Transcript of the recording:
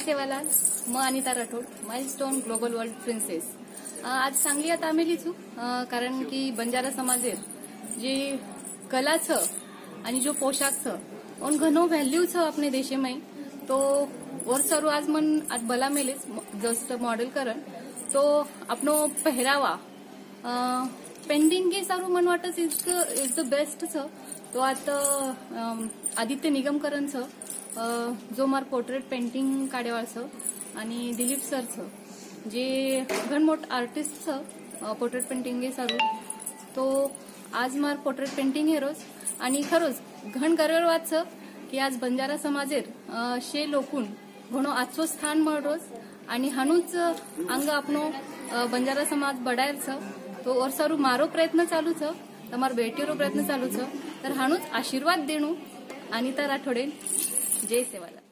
सेवालाल म Anita Rathod milestone global world princess आज सांगली आता आम्ही लिचू कारण की बंजारा समाजे जे कला छ आणि जो पोशाक छ उन घणो व्हॅल्यू छ अपने देशे में तो वर्षरू आज मन आज बला मेलेच जस्ट मॉडल करन तो अपनो पहरावा पेंटिंग के सारू मन वाटत इज द बेस्ट छ तो आता आदित्य निगमकरण छ जो मार पोर्ट्रेट पेंटिंग काढेवाळ छ आणि दिलीप सर छ जे घण मोठ आर्टिस्ट छ पोर्ट्रेट पेंटिंग के सारू तो आज मार पोर्ट्रेट पेंटिंग हेरोज आणि खरोच घण गर्व वाट छ की आज बंजारा समाजेर शे लोकून घणो आजचो स्थान मळरोज आणि हानूच अंग आपनो बंजारा समाज बडायर छ तो वर्षारू मारो प्रयत्न चालू छ तमार बेटीरो प्रयत्न चालू छ तर हानूच आशीर्वाद देणू अनिता राठोडे जय सेवालाल।